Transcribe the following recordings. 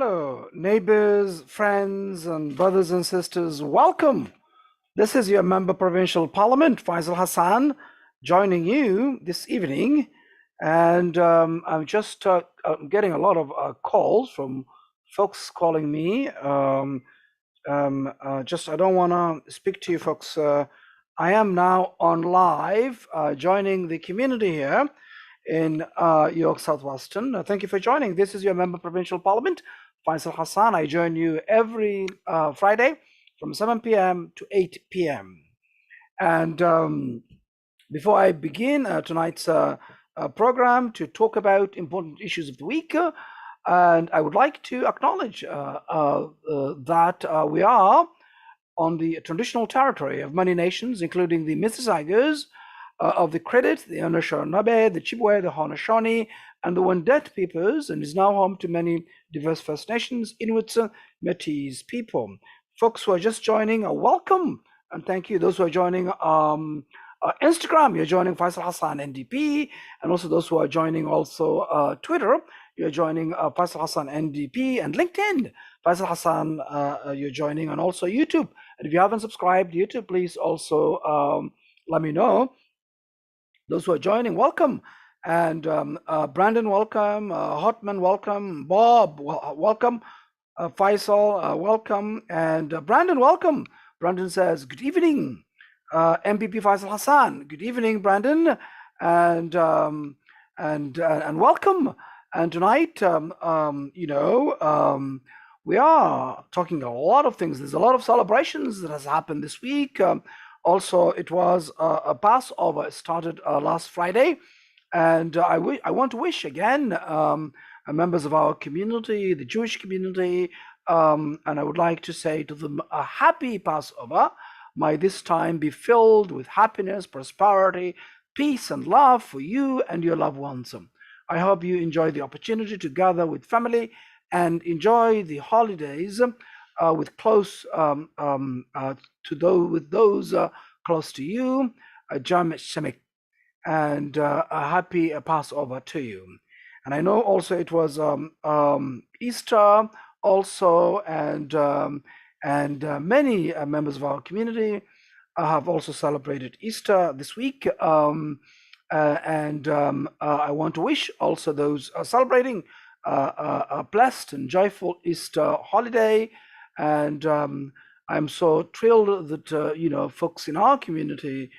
Hello, neighbors, friends, and brothers and sisters. Welcome. This is your member provincial parliament, Faisal Hassan, joining you this evening. And I'm just getting a lot of calls from folks calling me. I don't want to speak to you folks. I am now on live, joining the community here in York Southwestern. Thank you for joining. This is your member provincial parliament, Faisal Hassan. I join you every Friday from 7 p.m. to 8 p.m. And before I begin tonight's program to talk about important issues of the week, and I would like to acknowledge that we are on the traditional territory of many nations, including the Mississaugas of the Credit, the Anishinaabe, the Chippewa, the Haudenosaunee, and the Wendat peoples, and is now home to many diverse First Nations, Inuits, Métis people. Folks who are just joining, welcome, and thank you. Those who are joining Instagram, you're joining Faisal Hassan NDP, and also those who are joining also Twitter, you're joining Faisal Hassan NDP, and LinkedIn, Faisal Hassan, you're joining, and also YouTube. And if you haven't subscribed to YouTube, please also let me know. Those who are joining, welcome. And Brandon, welcome. Hotman, welcome. Bob, welcome. Faisal, welcome. And Brandon, welcome. Brandon says, good evening, MPP Faisal Hassan. Good evening, Brandon. And welcome. And tonight, we are talking a lot of things. There's a lot of celebrations that has happened this week. Also, it was a Passover. It started last Friday. And I want to wish again members of our community, the Jewish community, and I would like to say to them a happy Passover. May this time be filled with happiness, prosperity, peace, and love for you and your loved ones. I hope you enjoy the opportunity to gather with family and enjoy the holidays with those close to you. Jam Shemek, and a happy Passover to you. And I know also it was Easter also, and many members of our community have also celebrated Easter this week. I want to wish also those celebrating a blessed and joyful Easter holiday. And I'm so thrilled that folks in our community,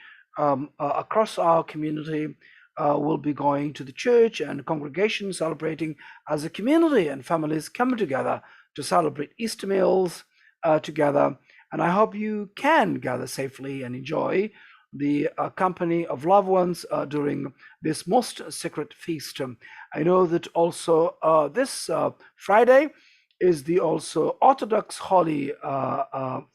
across our community, will be going to the church and congregation, celebrating as a community, and families coming together to celebrate Easter meals together. And I hope you can gather safely and enjoy the company of loved ones during this most sacred feast. I know that also this Friday is the also Orthodox Holy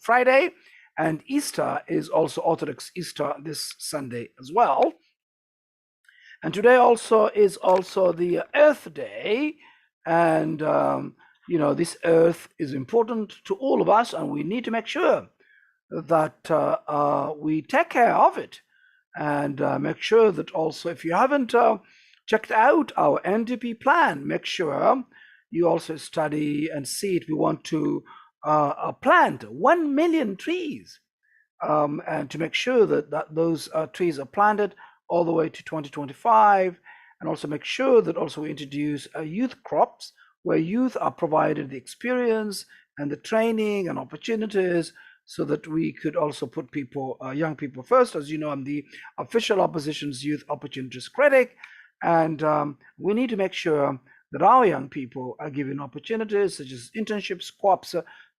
Friday, and Easter is also Orthodox Easter this Sunday as well. And today also is also the Earth Day, and this earth is important to all of us, and we need to make sure that we take care of it, and make sure that also, if you haven't checked out our NDP plan, make sure you also study and see it. We want to plant 1 million trees, and to make sure that those trees are planted all the way to 2025, and also make sure that also we introduce youth crops, where youth are provided the experience and the training and opportunities, so that we could also put young people first. As you know, I'm the official opposition's youth opportunities critic, and we need to make sure that our young people are given opportunities such as internships, co-ops,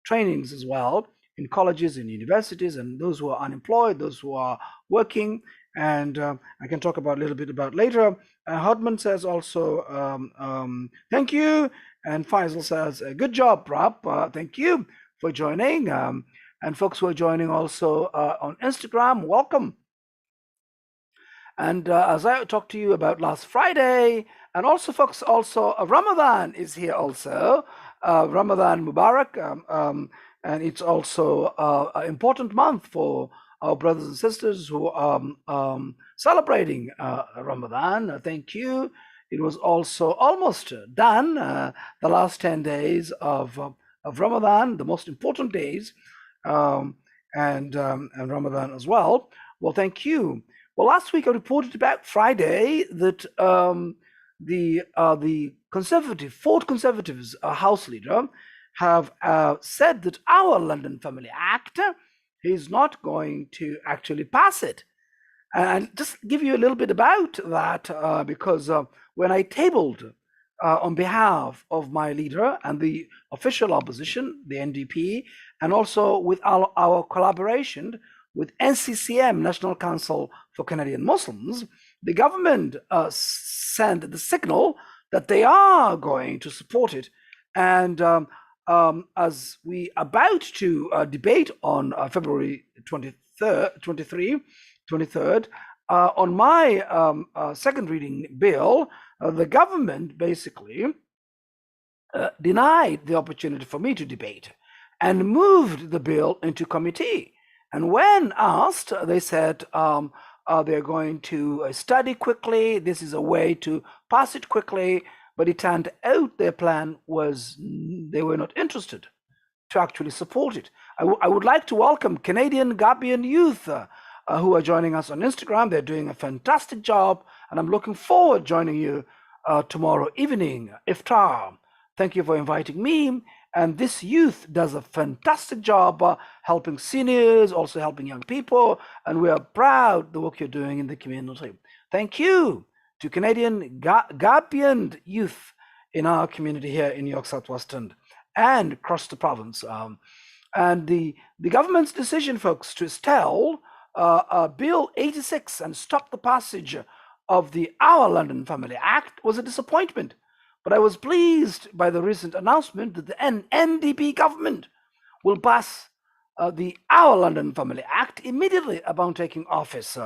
trainings as well in colleges and universities, and those who are unemployed, those who are working. And I can talk about a little bit about later. Hardman says also, thank you. And Faisal says, good job, Prab. Thank you for joining. And folks who are joining also on Instagram, welcome. And as I talked to you about last Friday, and also folks, also Ramadan is here also. Ramadan Mubarak, and it's also an important month for our brothers and sisters who are celebrating Ramadan. Thank you. It was also almost done. The last 10 days of Ramadan, the most important days, um, and Ramadan as well. Well, thank you. Well, last week I reported about Friday that the Conservative, Ford Conservatives House leader have said that our London Family Act is not going to actually pass it. And just give you a little bit about that, because when I tabled on behalf of my leader and the official opposition, the NDP, and also with our collaboration with NCCM, National Council for Canadian Muslims, the government sent the signal that they are going to support it. And as we about to debate on February 23rd, on my second reading bill, the government basically denied the opportunity for me to debate and moved the bill into committee. And when asked, they said they're going to study quickly. This is a way to pass it quickly. But it turned out their plan was they were not interested to actually support it. I would like to welcome Canadian Gambian youth who are joining us on Instagram. They're doing a fantastic job, and I'm looking forward joining you tomorrow evening, iftar. Thank you for inviting me. And this youth does a fantastic job helping seniors, also helping young people, and we are proud the work you're doing in the community. Thank you to Canadian Gambian youth in our community here in York Southwestern and across the province. And the government's decision, folks, to stall Bill 86 and stop the passage of the Our London Family Act was a disappointment. But I was pleased by the recent announcement that the NDP government will pass the Our London Family Act immediately upon taking office.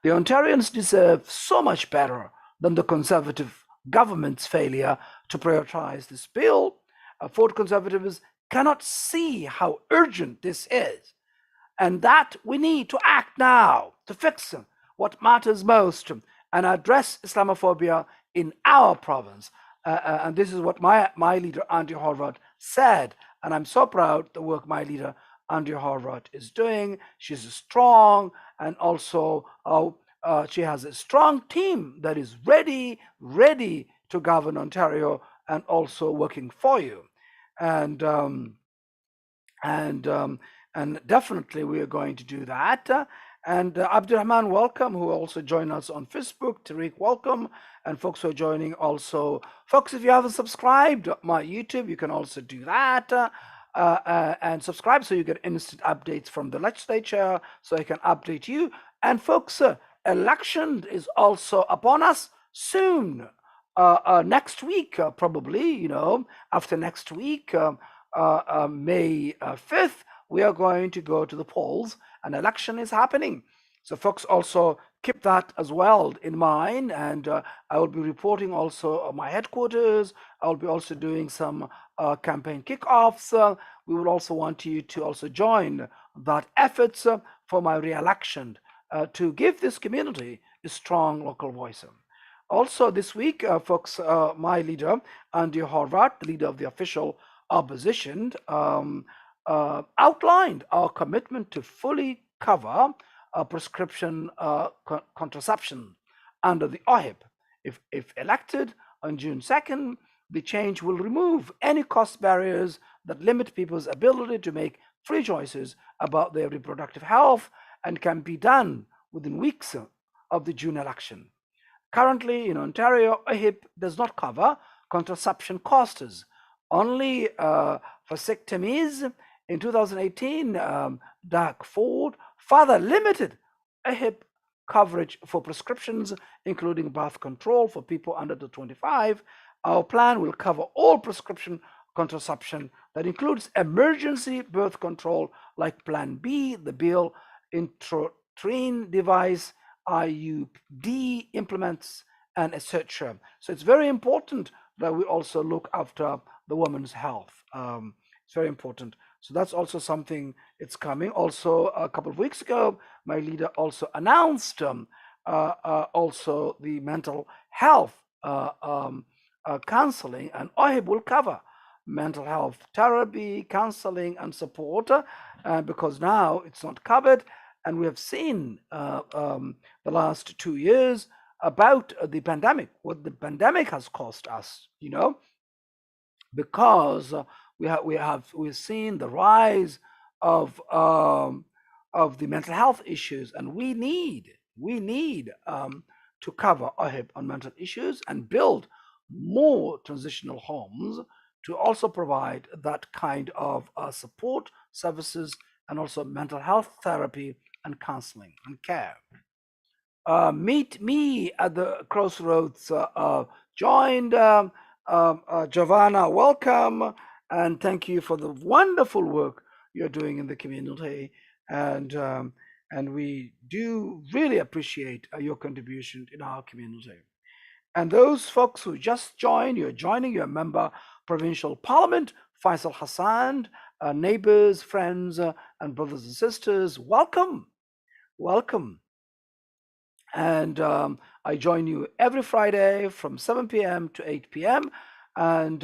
The Ontarians deserve so much better than the Conservative government's failure to prioritize this bill. Ford Conservatives cannot see how urgent this is, and that we need to act now to fix what matters most and address Islamophobia in our province. And this is what my leader, Andrew Horvath, said. And I'm so proud the work my leader, Andrew Horvath, is doing. She's strong, and also she has a strong team that is ready to govern Ontario and also working for you. And definitely we are going to do that. And Abdurrahman, welcome, who also joined us on Facebook. Tariq, welcome. And folks who are joining also. Folks, if you haven't subscribed my YouTube, you can also do that. And subscribe so you get instant updates from the legislature, so I can update you. And folks, election is also upon us soon. Next week, probably, after next week, May 5th, we are going to go to the polls. An election is happening. So folks also keep that as well in mind. And I will be reporting also my headquarters. I'll be also doing some campaign kickoffs. We will also want you to also join that efforts for my re-election to give this community a strong local voice. Also this week, folks, my leader, Andrew Horvath, the leader of the official opposition, outlined our commitment to fully cover prescription contraception under the OHIP. If elected on June 2nd, the change will remove any cost barriers that limit people's ability to make free choices about their reproductive health, and can be done within weeks of the June election. Currently in Ontario, OHIP does not cover contraception costs. Only vasectomies. In 2018, Doug Ford further limited OHIP coverage for prescriptions, including birth control for people under the 25. Our plan will cover all prescription contraception that includes emergency birth control like Plan B, the bill intrauterine device, IUD implements, and etc. So it's very important that we also look after the woman's health. It's very important. So that's also something it's coming. Also, a couple of weeks ago, my leader also announced also the mental health counseling, and OHIB will cover mental health therapy, counseling, and support, because now it's not covered. And we have seen the last 2 years about the pandemic, what the pandemic has cost us, because we've seen the rise of the mental health issues, and we need to cover our hip on mental issues and build more transitional homes to also provide that kind of support services, and also mental health therapy and counseling and care. Meet me at the crossroads. Joined Giovanna. Welcome, and thank you for the wonderful work you're doing in the community. And we do really appreciate your contribution in our community. And those folks who just joined, you're joining your member provincial parliament, Faisal Hassan, neighbors, friends, and brothers and sisters. Welcome, welcome. And I join you every Friday from 7 p.m. to 8 p.m. And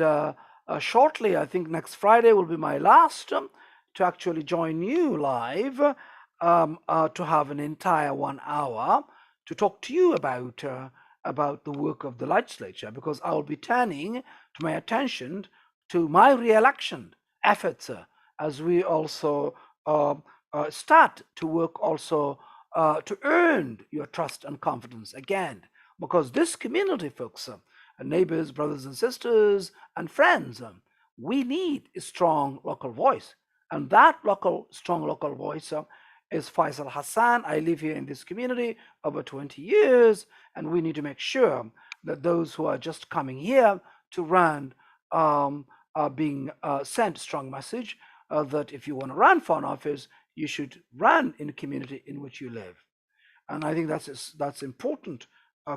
shortly, I think next Friday will be my last to actually join you live, to have an entire 1 hour to talk to you about the work of the legislature, because I will be turning to my attention to my re-election efforts, as we also start to work also to earn your trust and confidence again. Because this community, folks, neighbors, brothers and sisters, and friends, we need a strong local voice. And that strong local voice is Faisal Hassan. I live here in this community over 20 years, and we need to make sure that those who are just coming here to run are being sent a strong message that if you want to run for an office, you should run in the community in which you live. And I think that's important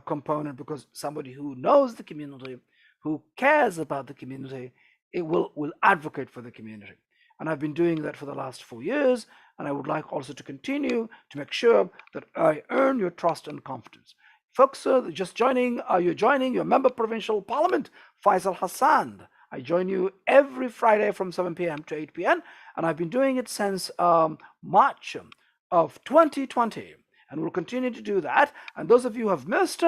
component, because somebody who knows the community, who cares about the community, it will advocate for the community. And I've been doing that for the last 4 years, and I would like also to continue to make sure that I earn your trust and confidence. Folks, just joining, you're joining your member provincial parliament, Faisal Hassan. I join you every Friday from 7 p.m. to 8 p.m. And I've been doing it since March of 2020. And we'll continue to do that. And those of you who have missed,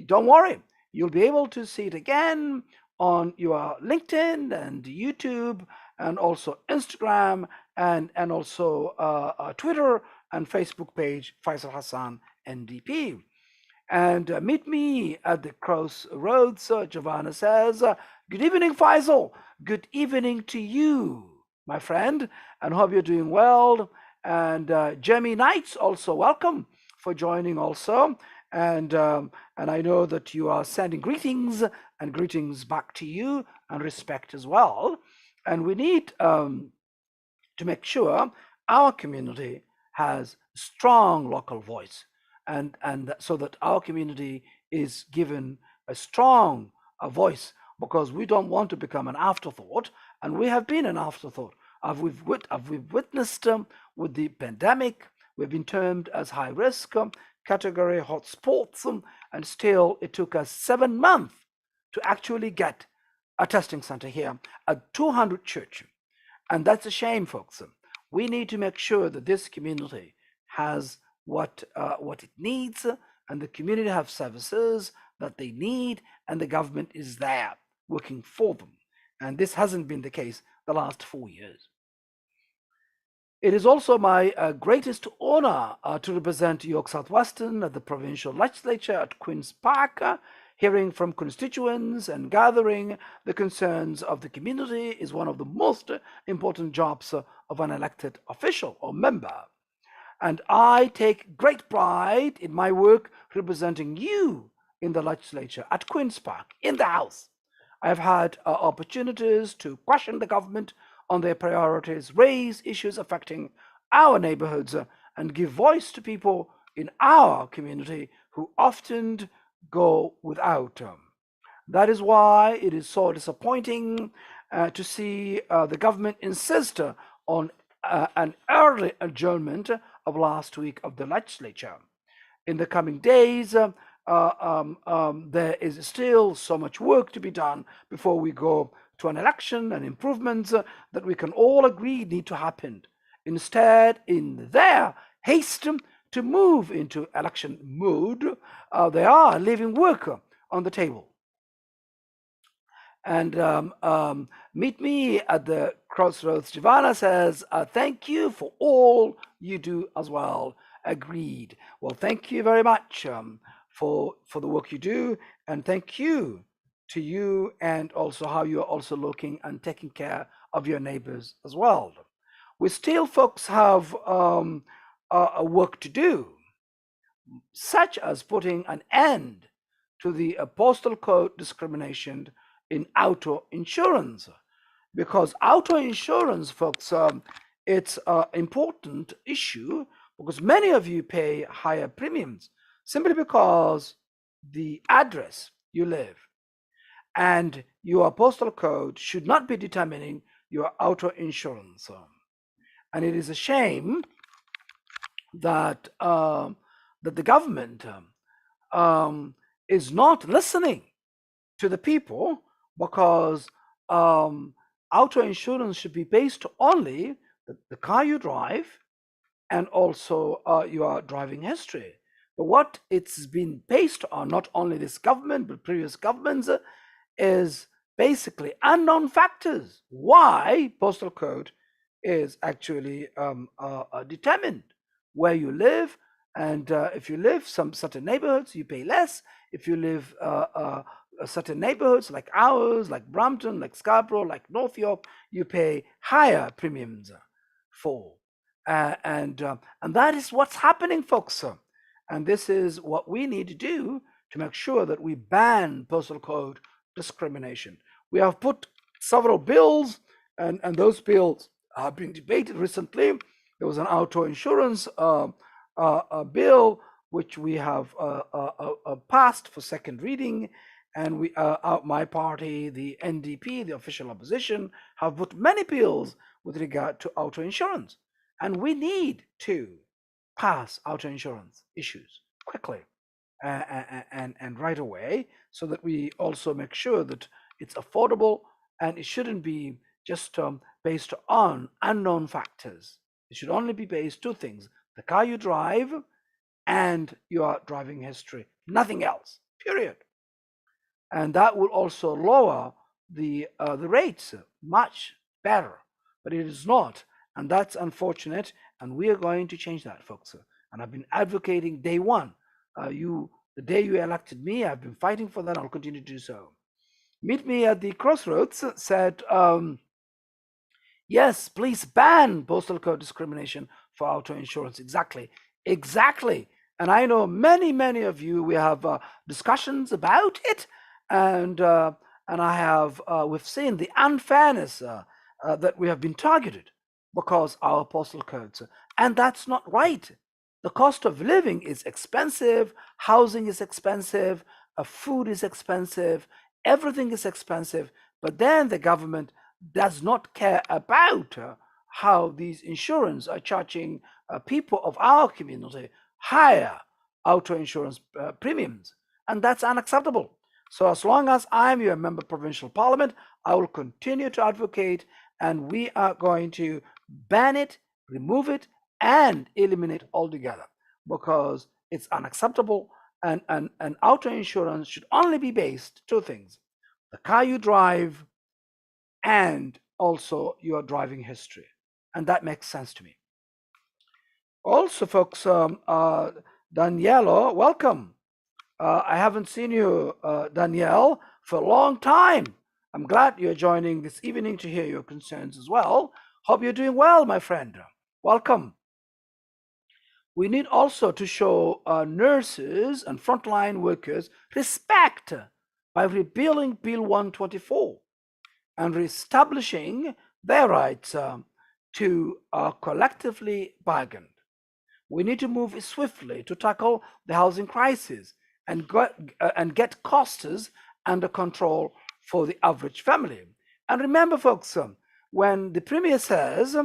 don't worry. You'll be able to see it again on your LinkedIn and YouTube, and also Instagram, and also Twitter and Facebook page, Faisal Hassan, NDP. And meet me at the crossroads. Giovanna says, good evening, Faisal. Good evening to you, my friend, and hope you're doing well. And Jamie Knights, also welcome for joining also. And I know that you are sending greetings, and greetings back to you, and respect as well. And we need to make sure our community has strong local voice, and so that our community is given a strong voice, because we don't want to become an afterthought, and we have been an afterthought. We've witnessed with the pandemic, we've been termed as high risk category hotspots, and still it took us 7 months to actually get a testing center here at 200 church. And that's a shame, folks. We need to make sure that this community has what it needs, and the community have services that they need, and the government is there working for them. And this hasn't been the case the last 4 years. It is also my greatest honor to represent York Southwestern at the provincial legislature at Queen's Park. Hearing from constituents and gathering the concerns of the community is one of the most important jobs of an elected official or member. And I take great pride in my work representing you in the legislature at Queen's Park, in the House. I have had opportunities to question the government on their priorities, raise issues affecting our neighborhoods, and give voice to people in our community who often go without. That is why it is so disappointing to see the government insist on an early adjournment of last week of the legislature. In the coming days, there is still so much work to be done before we go to an election, and improvements that we can all agree need to happen. Instead, in their haste to move into election mode, they are leaving work on the table. And meet me at the crossroads. Giovanna says, thank you for all you do as well. Agreed. Well, thank you very much for the work you do, and thank you to you, and also how you're also looking and taking care of your neighbors as well. We still, folks, have a work to do, such as putting an end to the postal code discrimination in auto insurance, because auto insurance, folks, it's an important issue because many of you pay higher premiums simply because the address you live and your postal code should not be determining your auto insurance. And it is a shame that that the government is not listening to the people, because auto insurance should be based only the car you drive and also your driving history. But what it's been based on, not only this government but previous governments, is basically unknown factors why postal code is actually determined where you live. And if you live some certain neighborhoods, you pay less. If you live certain neighborhoods like ours, like Brampton, like Scarborough, like North York, you pay higher premiums for. And that is what's happening, folks. And this is what we need to do to make sure that we ban postal code discrimination. We have put several bills, and those bills have been debated recently. There was an auto insurance bill which we have passed for second reading, and we, my party, the NDP, the official opposition, have put many bills with regard to auto insurance, and we need to pass auto insurance issues quickly and right away, so that we also make sure that it's affordable, and it shouldn't be just based on unknown factors. It should only be based two things: the car you drive and your driving history, nothing else, period. And that will also lower the rates much better, but it is not, and that's unfortunate, and we are going to change that, folks. And I've been advocating day one. The day you elected me, I've been fighting for that. I'll continue to do so. Meet me at the crossroads said, yes, please ban postal code discrimination for auto insurance. Exactly. And I know many of you, we have discussions about it, and I have we've seen the unfairness that we have been targeted because our postal codes, and that's not right. The cost of living is expensive, housing is expensive, food is expensive, everything is expensive, but then the government does not care about how these insurance are charging people of our community higher auto insurance premiums, and that's unacceptable. So as long as I'm your member of provincial parliament, I will continue to advocate, and we are going to ban it, remove it, and eliminate altogether, because it's unacceptable. And auto insurance should only be based two things: the car you drive and also your driving history. And that makes sense to me. Also, folks, Daniela, welcome. I haven't seen you, Danielle, for a long time. I'm glad you're joining this evening to hear your concerns as well. Hope you're doing well, my friend. Welcome. We need also to show nurses and frontline workers respect by repealing Bill 124 and reestablishing their rights to collectively bargain. We need to move swiftly to tackle the housing crisis and get costs under control for the average family. And remember, folks, when the Premier says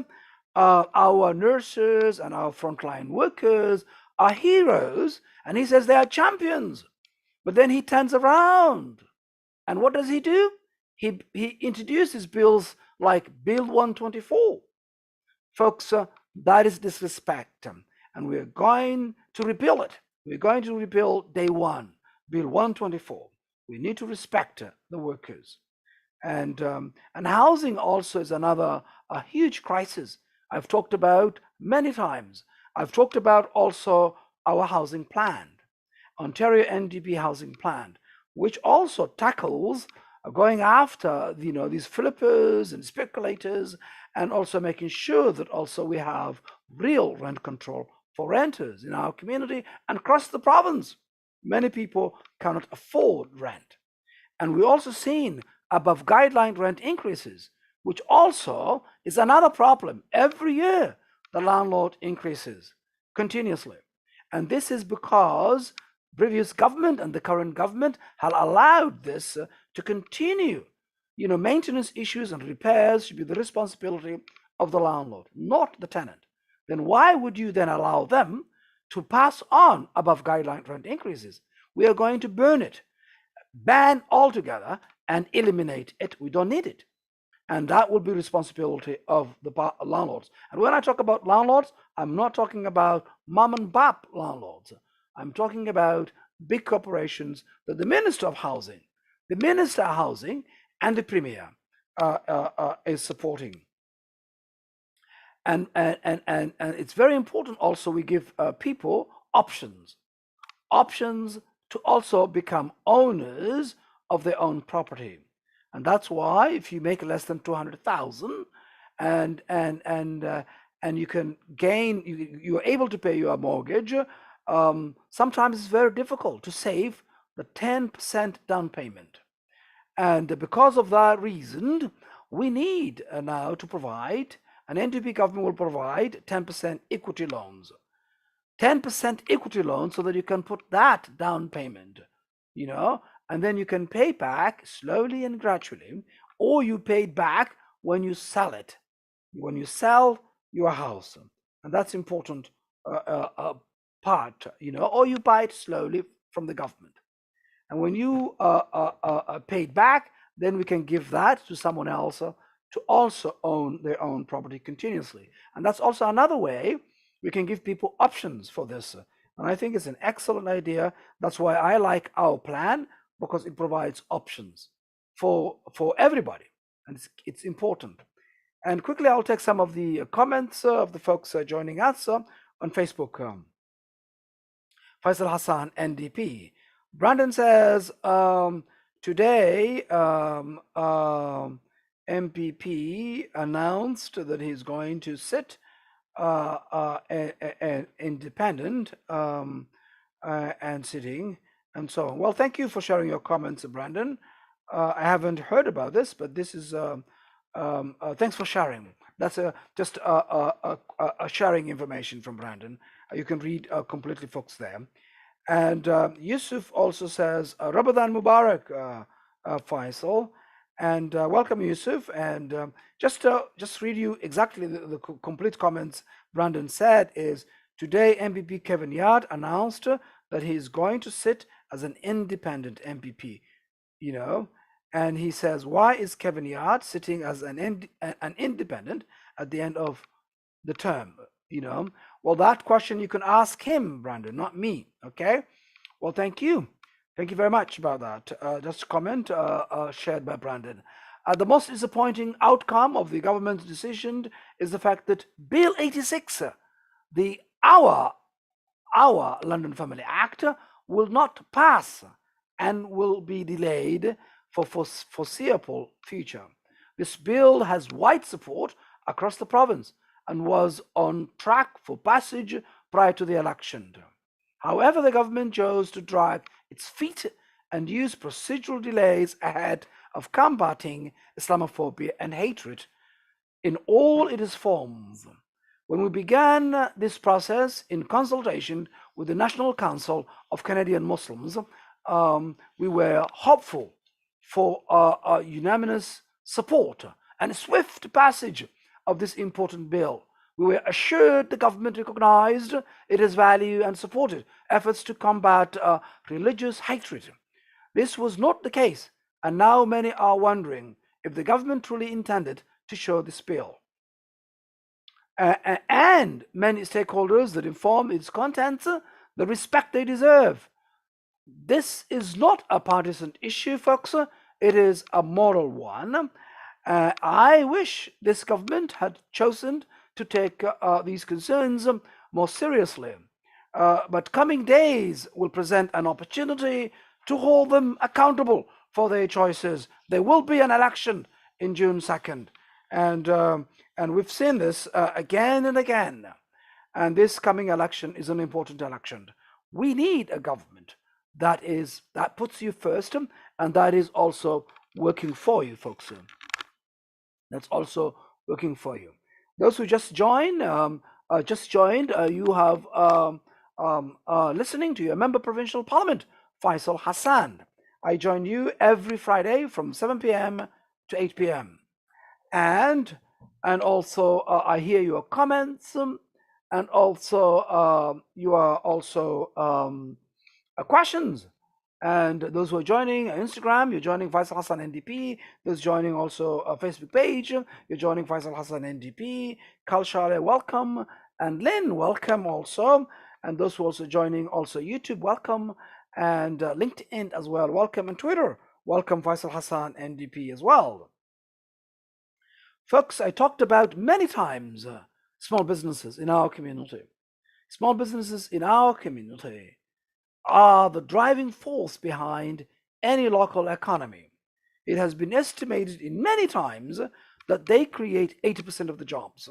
our nurses and our frontline workers are heroes, and he says they are champions, But then he turns around, and what does he do? He introduces bills like Bill 124. Folks, that is disrespect, and we're going to repeal it. We're going to repeal day one, Bill 124. We need to respect the workers. And housing also is another a huge crisis I've talked about many times. I've talked about also our housing plan, Ontario NDP housing plan, which also tackles going after these flippers and speculators, and also making sure that also we have real rent control for renters in our community and across the province. Many people cannot afford rent. And we're also seeing above guideline rent increases, which also is another problem. Every year, the landlord increases continuously. And this is because previous government and the current government have allowed this to continue. Maintenance issues and repairs should be the responsibility of the landlord, not the tenant. Then why would you then allow them to pass on above guideline rent increases? We are going to burn it, ban altogether, and eliminate it. We don't need it. And that will be responsibility of the landlords. And when I talk about landlords, I'm not talking about mom and pop landlords. I'm talking about big corporations that the Minister of Housing, and the Premier is supporting. And it's very important also we give people options to also become owners of their own property. And that's why if you make less than 200,000 and you can gain, you are able to pay your mortgage, sometimes it's very difficult to save the 10% down payment. And because of that reason, we need now to provide, an NDP government will provide 10% equity loans. 10% equity loan so that you can put that down payment, and then you can pay back slowly and gradually, or you pay back when you sell it, when you sell your house. And that's important part, or you buy it slowly from the government. And when you pay it back, then we can give that to someone else to also own their own property continuously. And that's also another way we can give people options for this. And I think it's an excellent idea. That's why I like our plan, because it provides options for everybody. And it's important. And quickly, I'll take some of the comments of the folks joining us on Facebook. Faisal Hassan, NDP. Brandon says, today MPP announced that he's going to sit independent and sitting and so on. Well, thank you for sharing your comments, Brandon. I haven't heard about this, but this is thanks for sharing. That's just sharing information from Brandon. You can read completely, folks, there. And Yusuf also says, Ramadan Mubarak, Faisal. And welcome, Yusuf. And just read you exactly the complete comments Brandon said is, today MPP Kevin Yard announced that he is going to sit as an independent MPP, and he says, why is Kevin Yard sitting as an independent at the end of the term? Well, that question you can ask him, Brandon, not me. Okay. Well, thank you. Thank you very much about that. Just a comment shared by Brandon. The most disappointing outcome of the government's decision is the fact that Bill 86, our London Family Act, will not pass and will be delayed for foreseeable future. This bill has wide support across the province and was on track for passage prior to the election. However, the government chose to drag its feet and use procedural delays ahead of combating Islamophobia and hatred in all its forms. When we began this process in consultation with the National Council of Canadian Muslims, we were hopeful for unanimous support and swift passage of this important bill. We were assured the government recognized its value and supported efforts to combat religious hatred. This was not the case, and now many are wondering if the government truly intended to show this bill. And many stakeholders that inform its contents the respect they deserve. This is not a partisan issue, folks. It is a moral one. I wish this government had chosen to take these concerns more seriously. But coming days will present an opportunity to hold them accountable for their choices. There will be an election in June 2nd, and we've seen this again and again. And this coming election is an important election. We need a government that puts you first, and that is also working for you, folks. That's also working for you. Those who just joined, you have listening to your member provincial parliament, Faisal Hassan. I join you every Friday from 7 p.m. to 8 p.m. And also I hear your comments, and also you are also questions. And those who are joining Instagram, you're joining Faisal Hassan NDP. Those joining also a Facebook page, you're joining Faisal Hassan NDP. Kalshale, welcome. And Lynn, welcome also. And those who are also joining also YouTube, welcome. And LinkedIn as well, welcome. And Twitter, welcome Faisal Hassan NDP as well. Folks, I talked about many times small businesses in our community. Small businesses in our community are the driving force behind any local economy. It has been estimated in many times that they create 80% of the jobs.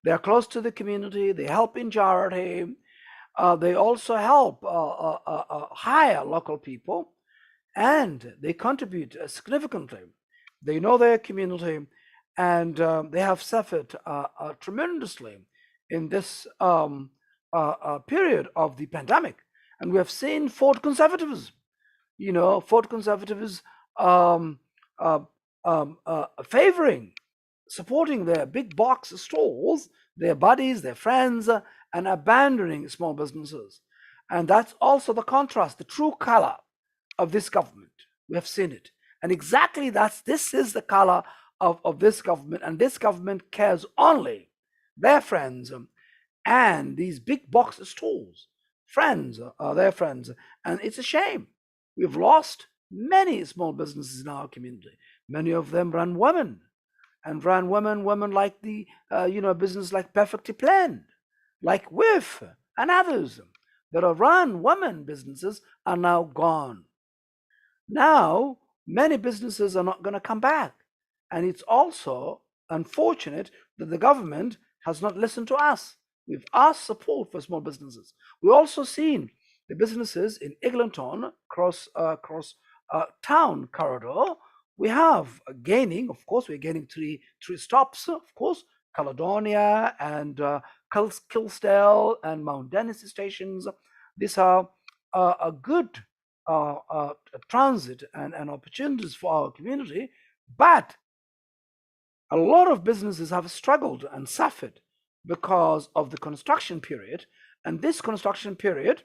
They are close to the community, they help in charity, they also help hire local people, and they contribute significantly. They know their community, and they have suffered tremendously in this period of the pandemic. And we have seen Ford conservatives, favoring, supporting their big box stores, their buddies, their friends, and abandoning small businesses. And that's also the contrast, the true color of this government. We have seen it. And exactly this is the color of this government. And this government cares only their friends and these big box stores. Friends are their friends. And it's a shame. We've lost many small businesses in our community. Many of them run women, and run women like the business like Perfectly Planned, like WIF and others that are run women businesses are now gone. Now many businesses are not going to come back, and it's also unfortunate that the government has not listened to us. We've asked support for small businesses. We've also seen the businesses in Eglinton cross town corridor. We have gaining, of course, we're gaining three stops, of course, Caledonia and Kilsdale and Mount Dennis stations. These are a good transit and opportunities for our community, but a lot of businesses have struggled and suffered because of the construction period. And this construction period,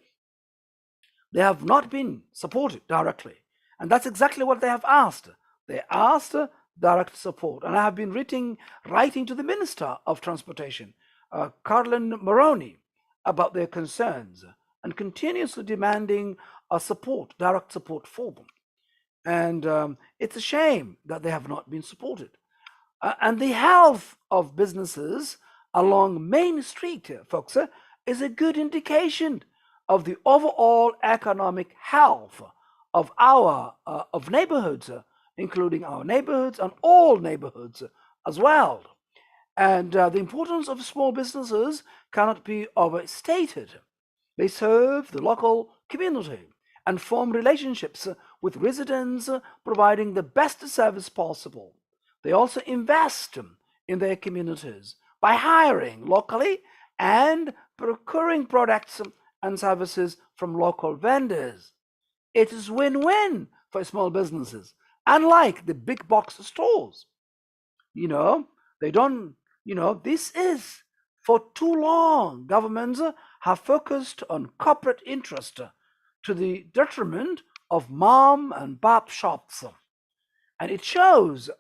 they have not been supported directly. And that's exactly what they have asked. They asked direct support. And I have been writing to the Minister of Transportation, Carlin Moroney, about their concerns and continuously demanding a direct support for them. And it's a shame that they have not been supported. And the health of businesses along Main Street, folks, is a good indication of the overall economic health of our neighborhoods, including our neighborhoods and all neighborhoods as well. And the importance of small businesses cannot be overstated. They serve the local community and form relationships with residents, providing the best service possible. They also invest in their communities by hiring locally and procuring products and services from local vendors. It is win-win for small businesses, unlike the big box stores. They don't, this is For too long, governments have focused on corporate interest to the detriment of mom and pop shops, and it shows,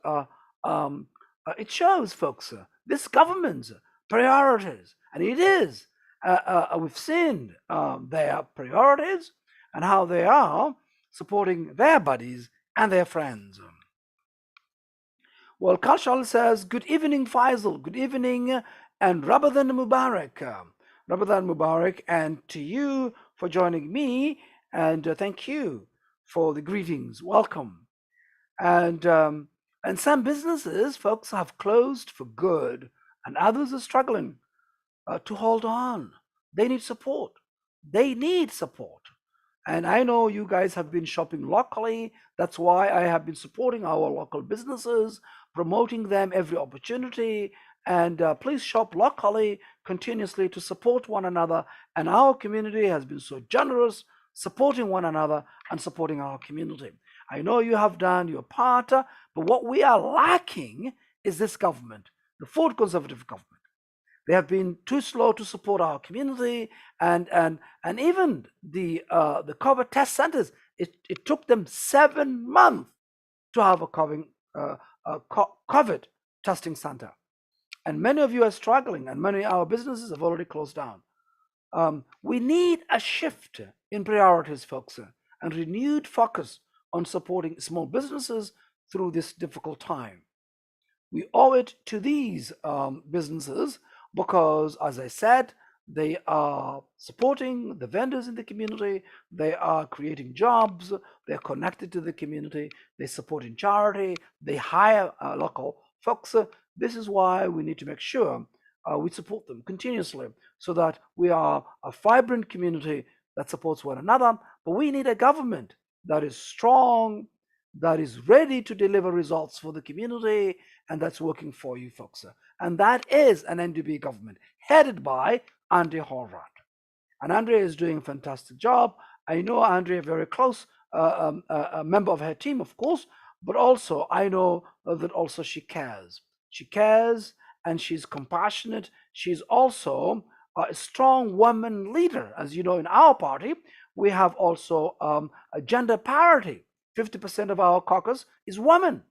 folks, this government's priorities, and it is. We've seen their priorities and how they are supporting their buddies and their friends. Well, Kaushal says, "Good evening, Faisal. Good evening, and Ramadan Mubarak. Ramadan Mubarak, and to you for joining me, and thank you for the greetings. Welcome." And some businesses, folks, have closed for good, and others are struggling to hold on. They need support. They need support. And I know you guys have been shopping locally. That's why I have been supporting our local businesses, promoting them every opportunity. And please shop locally continuously to support one another. And our community has been so generous, supporting one another and supporting our community. I know you have done your part, but what we are lacking is this government, the Ford Conservative government. They have been too slow to support our community, and even the COVID test centers. It took them 7 months to have a COVID testing center, and many of you are struggling, and many of our businesses have already closed down. We need a shift in priorities, folks, and renewed focus on supporting small businesses through this difficult time. We owe it to these businesses because, as I said, they are supporting the vendors in the community, they are creating jobs, they're connected to the community, they support in charity, they hire local folks. This is why we need to make sure we support them continuously so that we are a vibrant community that supports one another. But we need a government that is strong, that is ready to deliver results for the community, and that's working for you folks. And that is an NDP government headed by Andrea Horvath. And Andrea is doing a fantastic job. I know Andrea very close, a member of her team, of course, but also I know that also she cares. She cares and she's compassionate. She's also a strong woman leader. As you know, in our party, we have also a gender parity. 50% of our caucus is women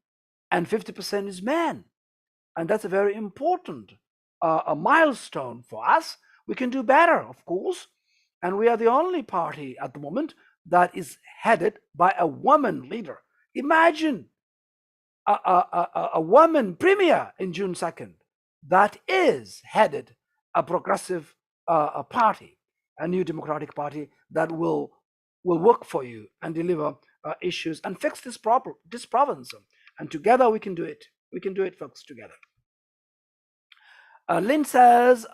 and 50% is men. And that's a very important a milestone for us. We can do better, of course. And we are the only party at the moment that is headed by a woman leader. Imagine a woman premier in June 2nd that is headed a progressive party, a new democratic party that will work for you and deliver issues and fix this province. And together we can do it. We can do it, folks, together. Lynn says,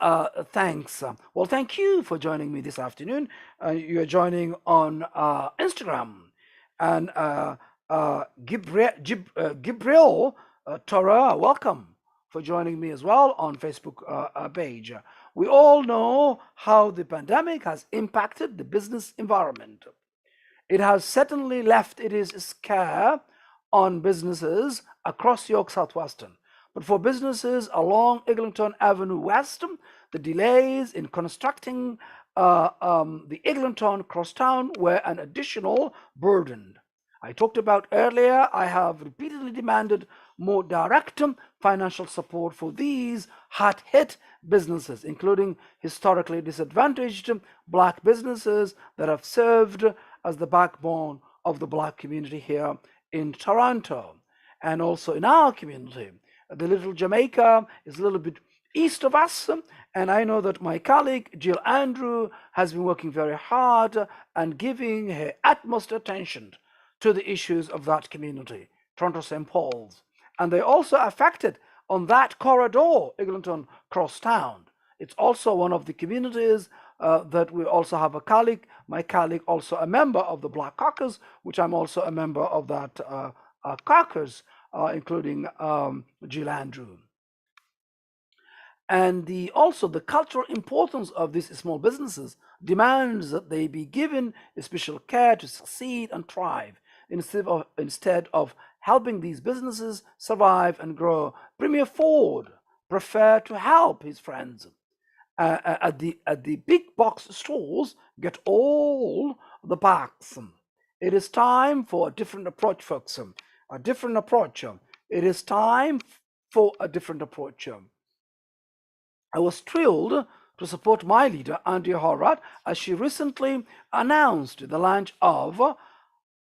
thanks. Well, thank you for joining me this afternoon. You're joining on Instagram. And Gibril Torah, welcome for joining me as well on Facebook page. We all know how the pandemic has impacted the business environment. It has certainly left its scare on businesses across York Southwestern. But for businesses along Eglinton Avenue West, the delays in constructing the Eglinton Crosstown were an additional burden. I talked about earlier, I have repeatedly demanded more direct financial support for these hard-hit businesses, including historically disadvantaged Black businesses that have served as the backbone of the Black community here in Toronto and also in our community. The Little Jamaica is a little bit east of us, and I know that my colleague Jill Andrew has been working very hard and giving her utmost attention to the issues of that community, Toronto St. Paul's. And they're also affected on that corridor, Eglinton Crosstown. It's also one of the communities that we also have a colleague, my colleague, also a member of the Black Caucus, which I'm also a member of that caucus, including Jill Andrew. And also the cultural importance of these small businesses demands that they be given special care to succeed and thrive instead of helping these businesses survive and grow. Premier Ford preferred to help his friends. at the big box stores get all the packs. It is time for a different approach, folks. A different approach. It is time for a different approach. I was thrilled to support my leader, Andy Horvath, as she recently announced the launch of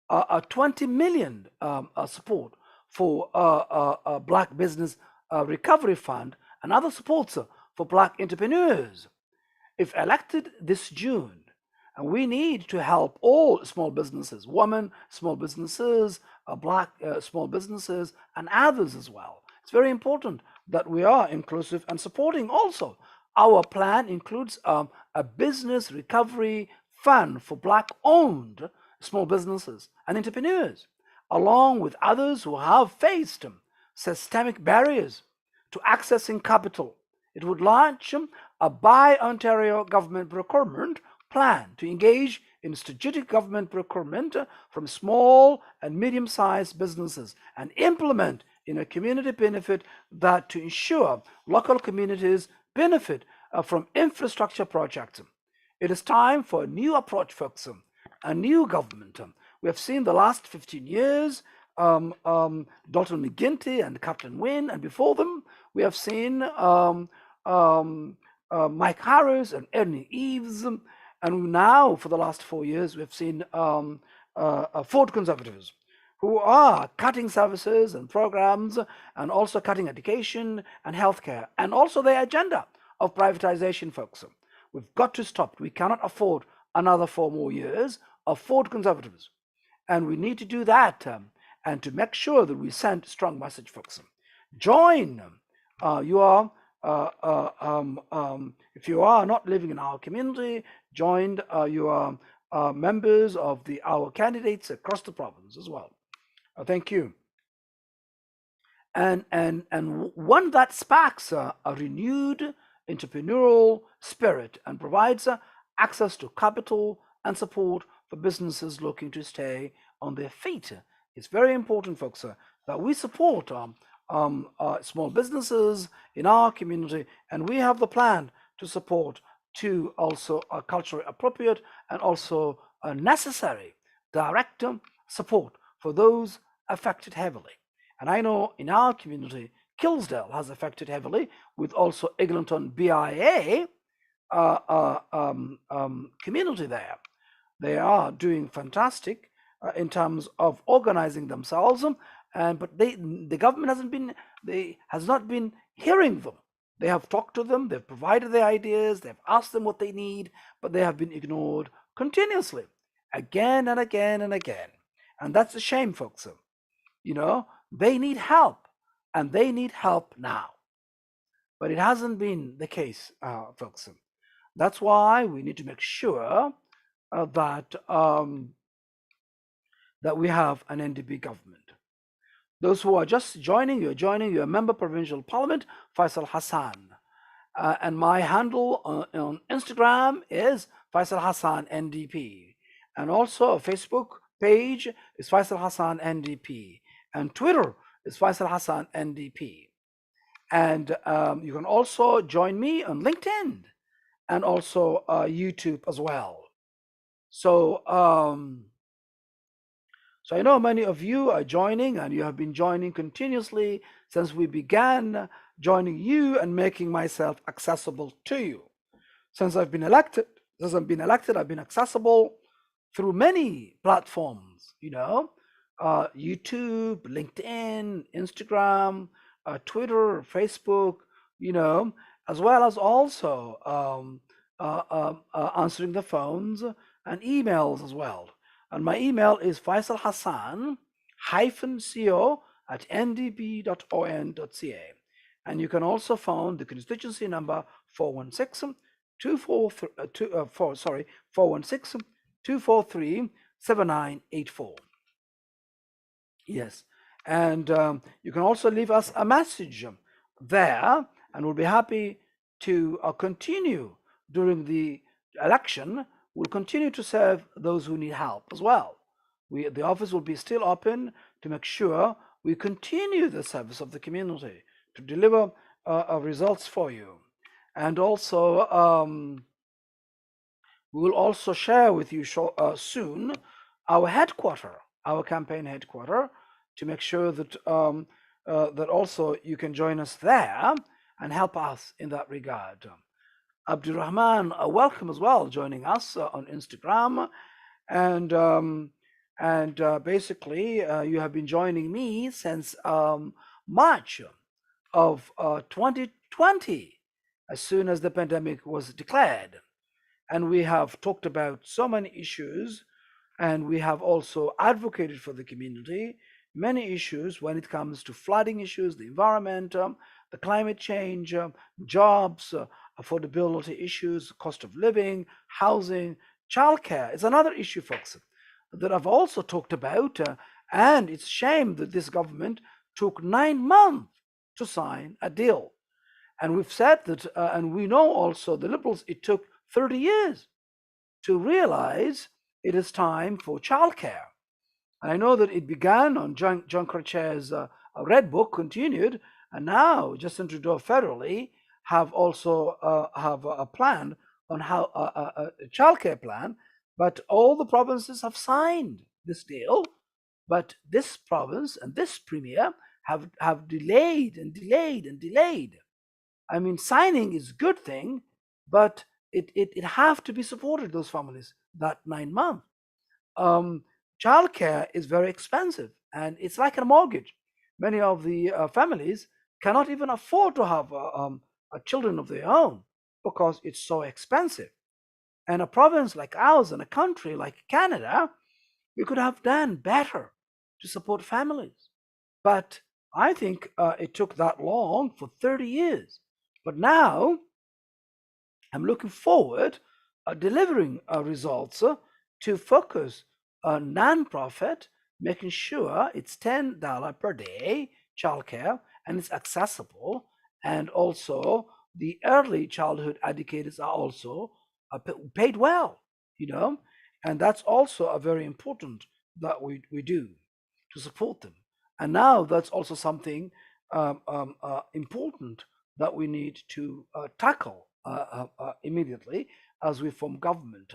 a 20 million support for Black Business Recovery Fund and other supports for Black entrepreneurs. If elected this June, and we need to help all small businesses, women, small businesses, Black small businesses, and others as well. It's very important that we are inclusive and supporting also. Our plan includes a business recovery fund for Black owned small businesses and entrepreneurs, along with others who have faced systemic barriers to accessing capital. It would launch a Buy Ontario government procurement plan to engage in strategic government procurement from small and medium-sized businesses and implement in a community benefit that to ensure local communities benefit from infrastructure projects. It is time for a new approach, folks, a new government. We have seen the last 15 years, Dalton McGuinty and Captain Wynne, and before them, we have seen Mike Harris and Ernie Eves, and now for the last 4 years, we have seen Ford Conservatives, who are cutting services and programs and also cutting education and healthcare, and also their agenda of privatization, folks. We've got to stop. We cannot afford another 4 more years of Ford Conservatives. And we need to do that and to make sure that we send a strong message, folks. Join. If you are not living in our community, join your members of our candidates across the province as well. Thank you. And one that sparks a renewed entrepreneurial spirit and provides access to capital and support for businesses looking to stay on their feet. It's very important, folks, that we support small businesses in our community, and we have the plan to support to also culturally appropriate and also necessary direct support for those affected heavily. And I know in our community, Kilsdale has affected heavily with also Eglinton BIA community there. They are doing fantastic in terms of organizing themselves, but the government has not been hearing them. They have talked to them, they've provided their ideas, they've asked them what they need, but they have been ignored continuously, again and again and again. And that's a shame, folks. They need help, and they need help now. But it hasn't been the case, folks. That's why we need to make sure that we have an NDP government. Those who are just joining, you're joining your member provincial parliament, Faisal Hassan. And my handle on Instagram is Faisal Hassan NDP. And also a Facebook page is Faisal Hassan NDP. And Twitter is Faisal Hassan NDP. And you can also join me on LinkedIn and also YouTube as well. So I know many of you are joining, and you have been joining continuously since we began joining you and making myself accessible to you. Since I've been elected, I've been accessible through many platforms, YouTube, LinkedIn, Instagram, Twitter, Facebook, as well as also answering the phones and emails as well. And my email is faisalhassan-co@ndp.on.ca. And you can also phone the constituency number 416-243-7984. Yes. And you can also leave us a message there, and we'll be happy to continue during the election. We'll continue to serve those who need help as well. The office will be still open to make sure we continue the service of the community to deliver results for you. And also, we will also share with you soon our headquarter, our campaign headquarter, to make sure that that also you can join us there and help us in that regard. Abdurrahman, welcome as well, joining us on Instagram, and basically you have been joining me since March of 2020, as soon as the pandemic was declared. And we have talked about so many issues, and we have also advocated for the community many issues when it comes to flooding issues, the environment, the climate change, jobs, affordability issues, cost of living, housing, childcare. It's another issue, folks, that I've also talked about. And it's a shame that this government took 9 months to sign a deal. And we've said that, and we know also the Liberals, it took 30 years to realize it is time for childcare. And I know that it began on John Critch's Red Book, continued, and now Justin Trudeau federally have also have a plan on how a childcare plan, but all the provinces have signed this deal, but this province and this premier have delayed and delayed and delayed. I mean, signing is a good thing, but it have to be supported, those families, that 9 months. Childcare is very expensive, and it's like a mortgage. Many of the families cannot even afford to have children of their own because it's so expensive. And a province like ours and a country like Canada, we could have done better to support families. But I think it took that long for 30 years. But now I'm looking forward delivering results to focus on non-profit, making sure it's $10 per day childcare and it's accessible, and also the early childhood educators are also paid well, you know, and that's also a very important that we do to support them. And now that's also something important that we need to tackle immediately as we form government.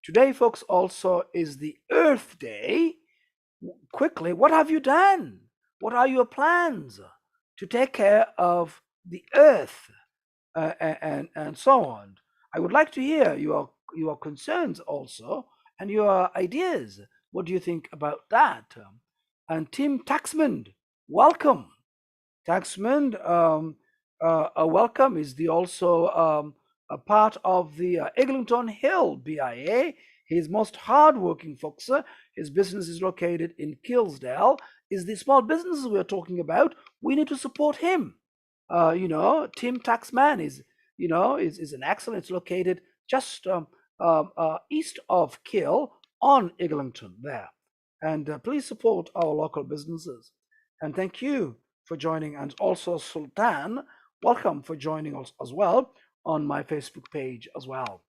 Today, folks, also is the Earth Day. Quickly, what have you done? What are your plans to take care of the Earth and so on? I would like to hear your concerns also and your ideas. What do you think about that? And Tim Taxman, welcome. Taxman, a welcome is the also a part of the Eglinton Hill BIA. He's most hardworking folks. His business is located in Killsdale. Is the small businesses we're talking about? We need to support him. Tim Taxman is an excellent. It's located just east of Kill on Eglinton there. And please support our local businesses. And thank you for joining. And also Sultan, welcome for joining us as well on my Facebook page as well.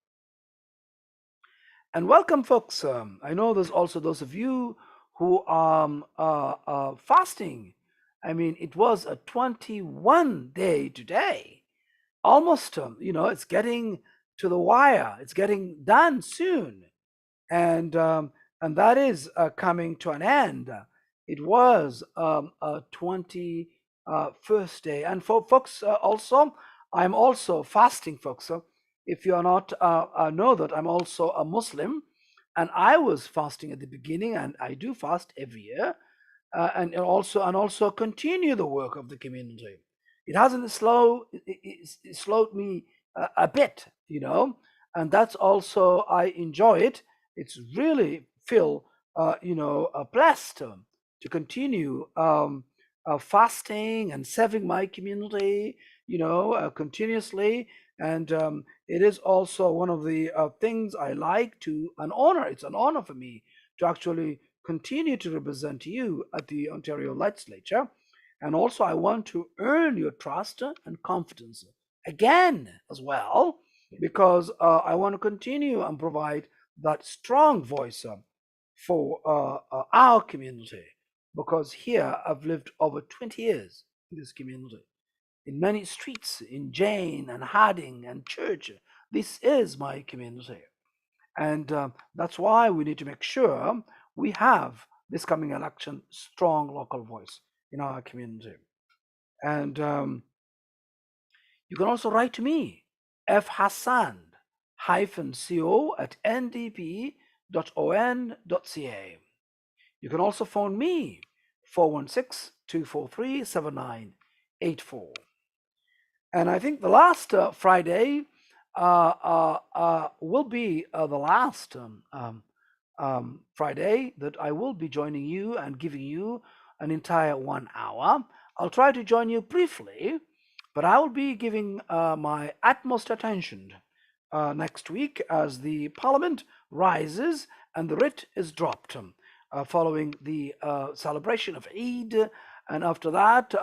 And welcome, folks. I know there's also those of you who are fasting. I mean, it was a 21-day today. Almost, it's getting to the wire. It's getting done soon. And that is coming to an end. It was a 21st day. And for folks also, I'm also fasting, folks. So if you are not know that I'm also a Muslim, and I was fasting at the beginning, and I do fast every year, and also continue the work of the community. It hasn't it slowed me a bit, and that's also I enjoy it. It's really feel blessed to continue fasting and serving my community, continuously. And it is also one of the things I like to an honor. It's an honor for me to actually continue to represent you at the Ontario Legislature. And also, I want to earn your trust and confidence again as well, because I want to continue and provide that strong voice for our community. Because here I've lived over 20 years in this community. in many streets in Jane and Harding and Church. This is my community. And that's why we need to make sure we have this coming election strong local voice in our community. And you can also write to me, fhassan co at ndp.on.ca. You can also phone me, 416-243-7984. And I think the last Friday will be the last Friday that I will be joining you and giving you an entire 1 hour. I'll try to join you briefly, but I will be giving my utmost attention next week as the Parliament rises and the writ is dropped following the celebration of Eid. And after that,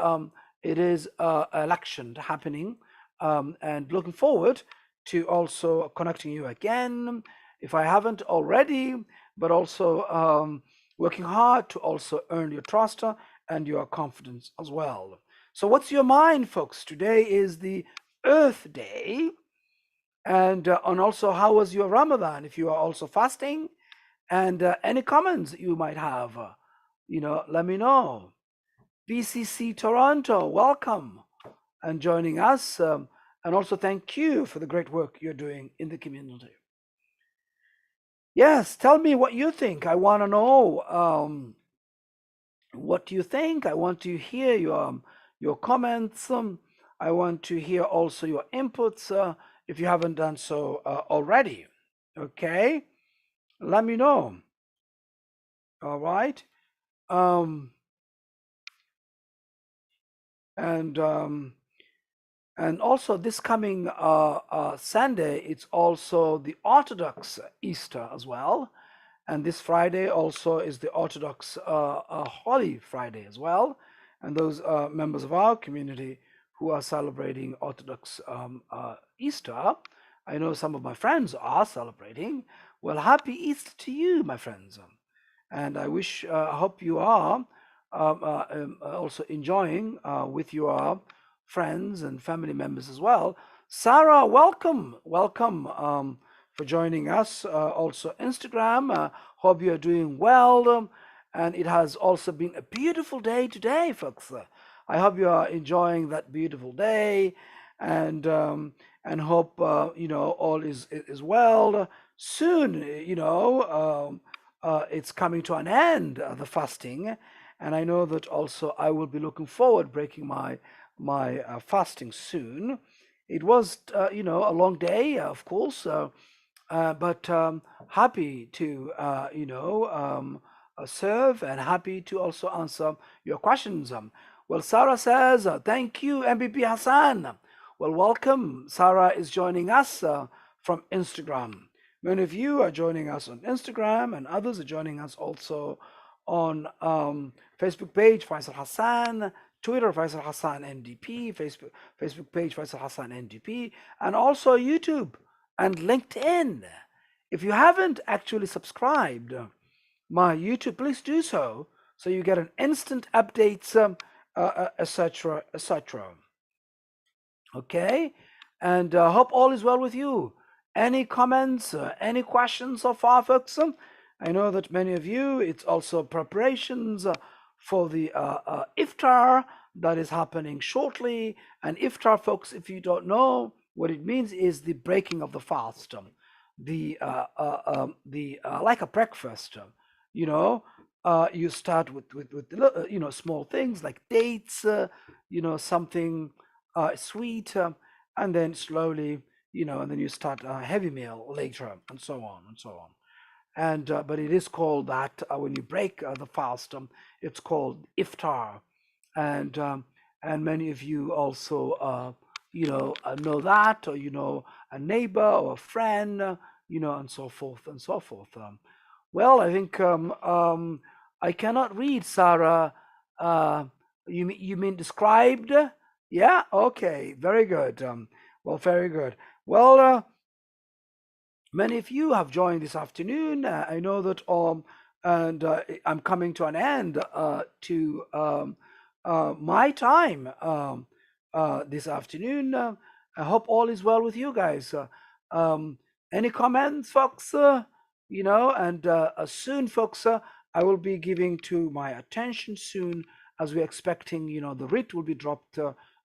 it is election happening, and looking forward to also connecting you again if I haven't already, but also working hard to also earn your trust and your confidence as well. So what's your mind, folks? Today is the Earth Day. And also, how was your Ramadan? If you are also fasting, and any comments you might have, let me know. BCC Toronto, welcome and joining us. And also thank you for the great work you're doing in the community. Yes, tell me what you think. I want to know what you think. I want to hear your comments. I want to hear also your inputs if you haven't done so already. Okay, let me know. All right. And also this coming Sunday, it's also the Orthodox Easter as well. And this Friday also is the Orthodox Holy Friday as well. And those members of our community who are celebrating Orthodox Easter, I know some of my friends are celebrating. Well, happy Easter to you, my friends. And I hope you are also enjoying with your friends and family members as well. Sarah, welcome for joining us. Also Instagram, hope you're doing well. And it has also been a beautiful day today, folks. I hope you are enjoying that beautiful day, and hope all is well. Soon, it's coming to an end, the fasting, and I know that also I will be looking forward breaking my fasting soon. It was a long day, of course, but happy to serve and happy to also answer your questions. Well, Sarah says, thank you, MPP Hassan. Well, welcome. Sarah is joining us from Instagram. Many of you are joining us on Instagram, and others are joining us also on Facebook page, Faisal Hassan, Twitter, Faisal Hassan NDP, Facebook page, Faisal Hassan NDP, and also YouTube and LinkedIn. If you haven't actually subscribed my YouTube, please do so you get an instant updates, etc., etc. Okay, and hope all is well with you. Any comments, any questions so far, folks? I know that many of you, it's also preparations for the iftar that is happening shortly. And iftar, folks, if you don't know what it means, is the breaking of the fast, like a breakfast. You start with small things like dates, something sweet, and then slowly, and then you start a heavy meal later, and so on and so on. And but it is called that when you break the fast, it's called iftar, and many of you also know that, or a neighbor or a friend, and so forth and so forth. Well, I think I cannot read, Sarah. You mean described? Yeah. Okay. Very good. Well, very good. Well, many of you have joined this afternoon. I know that, and I'm coming to an end to my time this afternoon. I hope all is well with you guys. Um, any comments, folks? And soon, folks, I will be giving to my attention soon, as we're expecting. The writ will be dropped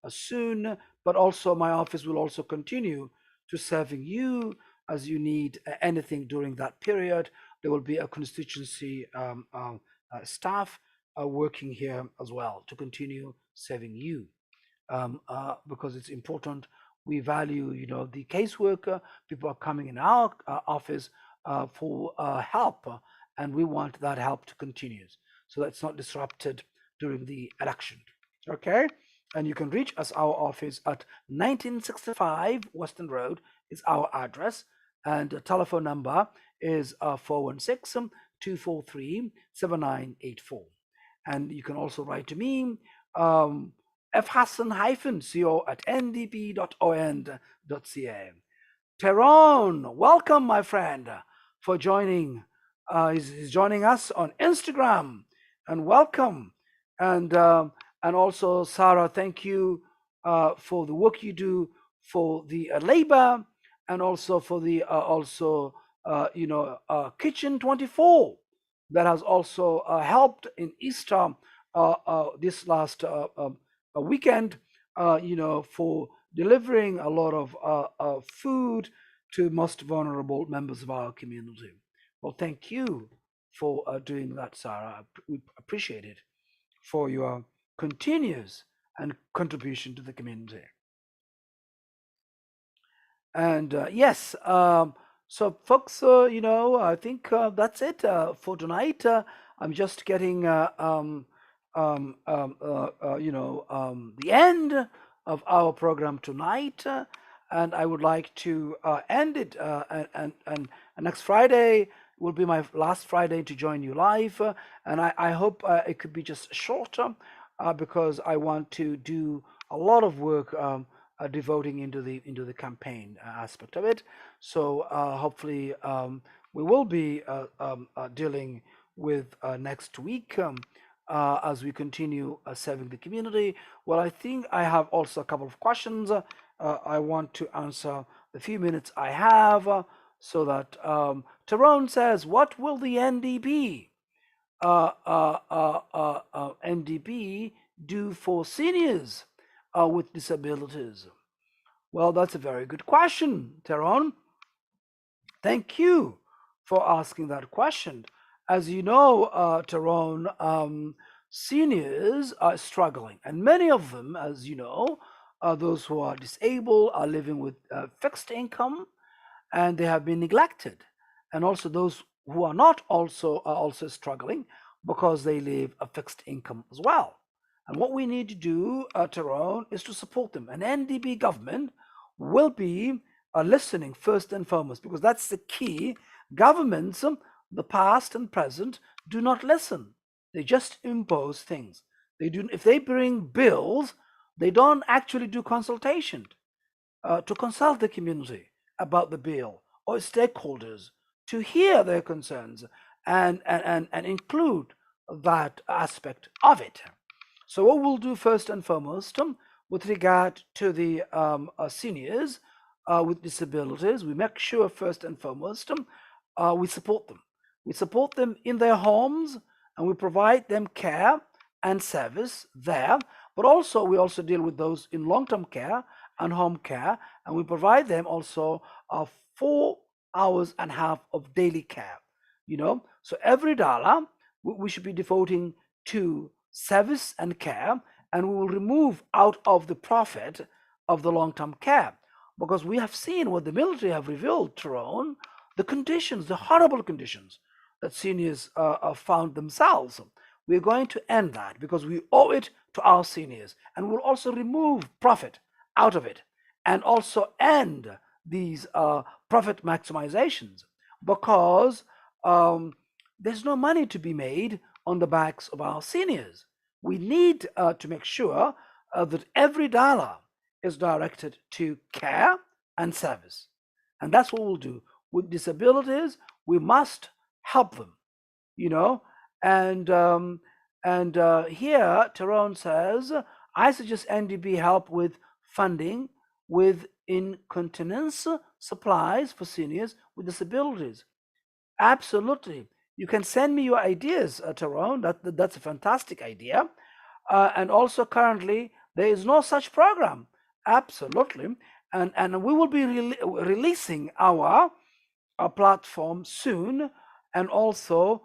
soon, but also my office will also continue to serving you as you need anything during that period. There will be a constituency staff working here as well to continue serving you, because it's important. We value, the caseworker. People are coming in our office for help, and we want that help to continue, so that's not disrupted during the election. Okay, and you can reach us our office at 1965 Western Road is our address, and the telephone number is 416 and you can also write to me, um, fhassan-co@ndp.on.ca. Teron, welcome, my friend, for joining. He's joining us on Instagram, and welcome. And also, Sarah, thank you for the work you do for the labor, and also for the Kitchen 24 that has also helped in Easter this last weekend, for delivering a lot of food to most vulnerable members of our community. Well, thank you for doing that, Sarah. We appreciate it for your continuous and contribution to the community. And yes, so folks, I think that's it for tonight. I'm just getting, the end of our program tonight, and I would like to end it. And next Friday will be my last Friday to join you live, and I hope it could be just shorter, because I want to do a lot of work. Devoting into the campaign aspect of it. So hopefully we will be dealing with next week, as we continue serving the community. Well, I think I have also a couple of questions I want to answer the few minutes I have, so that Tyrone says, what will the NDP do for seniors with disabilities? Well, that's a very good question, Teron. Thank you for asking that question. As you know, Teron, seniors are struggling, and many of them, as you know, those who are disabled are living with fixed income, and they have been neglected. And also those who are not are also struggling because they live a fixed income as well. And what we need to do, Tyrone, is to support them. An NDP government will be listening first and foremost, because that's the key. Governments, the past and present, do not listen. They just impose things. They do. If they bring bills, they don't actually do consultation to consult the community about the bill, or stakeholders to hear their concerns and include that aspect of it. So what we'll do first and foremost, with regard to the seniors with disabilities, we make sure first and foremost we support them. We support them in their homes, and we provide them care and service there. But also we also deal with those in long-term care and home care, and we provide them also 4 hours and a half of daily care. So every dollar we should be devoting to service and care, and we will remove out of the profit of the long-term care, because we have seen what the military have revealed, Tyrone, the conditions, the horrible conditions that seniors found themselves. We're going to end that because we owe it to our seniors, and we'll also remove profit out of it, and also end these profit maximizations, because there's no money to be made on the backs of our seniors. We need to make sure that every dollar is directed to care and service. And that's what we'll do. With disabilities, we must help them, And here, Tyrone says, I suggest NDP help with funding with incontinence supplies for seniors with disabilities. Absolutely. You can send me your ideas, Tyrone. That's a fantastic idea. And also, currently, there is no such program. Absolutely. And we will be releasing our platform soon. And also,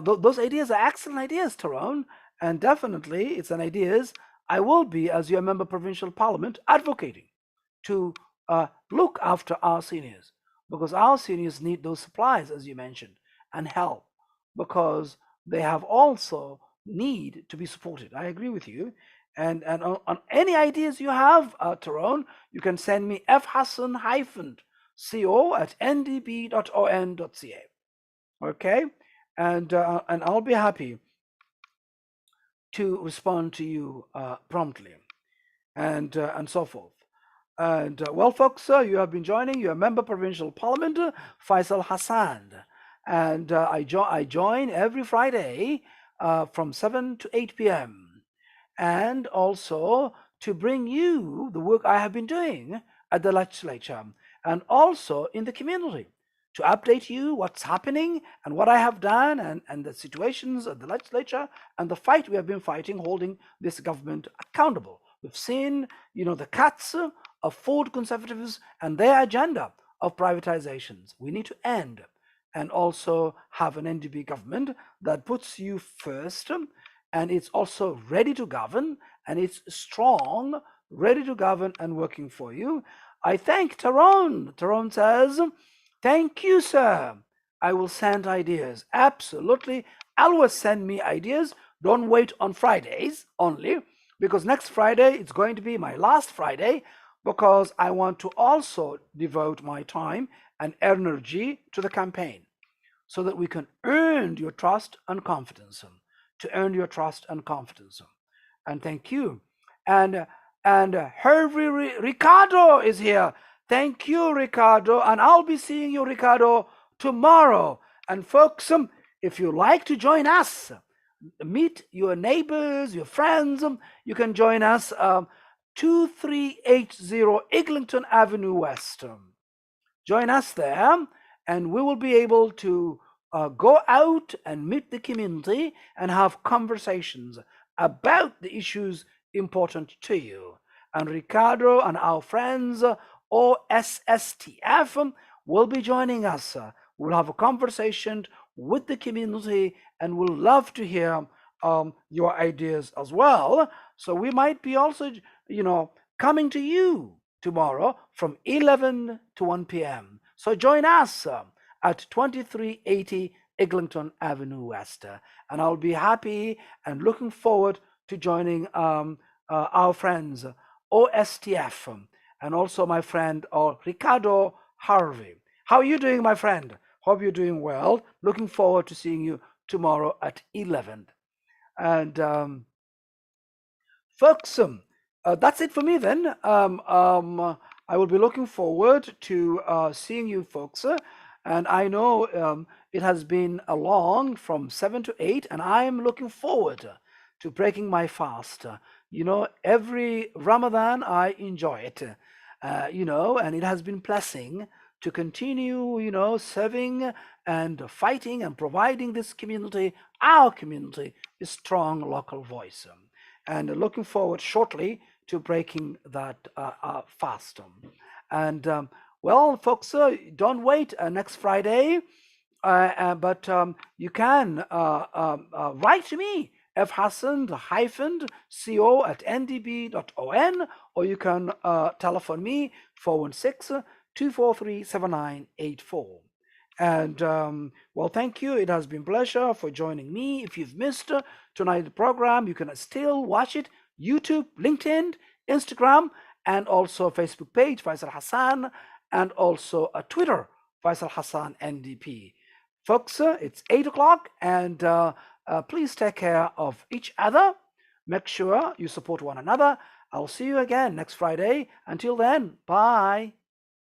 those ideas are excellent ideas, Tyrone. And definitely, it's an ideas I will be, as your member provincial parliament, advocating to look after our seniors, because our seniors need those supplies, as you mentioned, and help, because they have also need to be supported. I agree with you. And on any ideas you have, Tyrone, you can send me fhassan-co@ndb.on.ca. Okay, and I'll be happy to respond to you promptly, and so forth. And well, folks, you have been joining your member provincial parliament, Faisal Hassan, and I join every Friday from 7 to 8 p.m. and also to bring you the work I have been doing at the legislature and also in the community, to update you what's happening and what I have done, and the situations at the legislature and the fight we have been fighting, holding this government accountable. We've seen, the cuts of Ford Conservatives and their agenda of privatizations. We need to end and also have an NDP government that puts you first, and it's also ready to govern, and it's strong, ready to govern and working for you. I thank Tyrone. Tyrone says, thank you, sir. I will send ideas. Absolutely. Always send me ideas. Don't wait on Fridays only, because next Friday it's going to be my last Friday, because I want to also devote my time and energy to the campaign so that we can earn your trust and confidence. To earn your trust and confidence. And thank you. And Hervey Ricardo is here. Thank you, Ricardo. And I'll be seeing you, Ricardo, tomorrow. And folks, if you like to join us, meet your neighbors, your friends, you can join us 2380 Eglinton Avenue West. Join us there, and we will be able to go out and meet the community and have conversations about the issues important to you. And Ricardo and our friends OSSTF will be joining us. We'll have a conversation with the community, and we'll love to hear your ideas as well. So we might be also, coming to you tomorrow from 11 to 1 p.m. So join us at 2380 Eglinton Avenue West. And I'll be happy and looking forward to joining our friends OSTF and also my friend Ricardo Harvey. How are you doing, my friend? Hope you're doing well. Looking forward to seeing you tomorrow at 11. And folks, that's it for me then. I will be looking forward to seeing you folks. And I know it has been a long from 7 to 8, and I am looking forward to breaking my fast. Every Ramadan I enjoy it, and it has been blessing to continue, serving and fighting and providing this community, our community, a strong local voice. And looking forward shortly to breaking that fast. And well, folks, don't wait next Friday, but you can write to me, fhassan-co@ndb.on, or you can telephone me 416-243-7984. And well, thank you. It has been a pleasure for joining me. If you've missed tonight's program, you can still watch it YouTube, LinkedIn, Instagram, and also Facebook page Faisal Hassan, and also Twitter Faisal Hassan NDP. Folks, it's 8 o'clock, and please take care of each other. Make sure you support one another. I'll see you again next Friday. Until then, bye.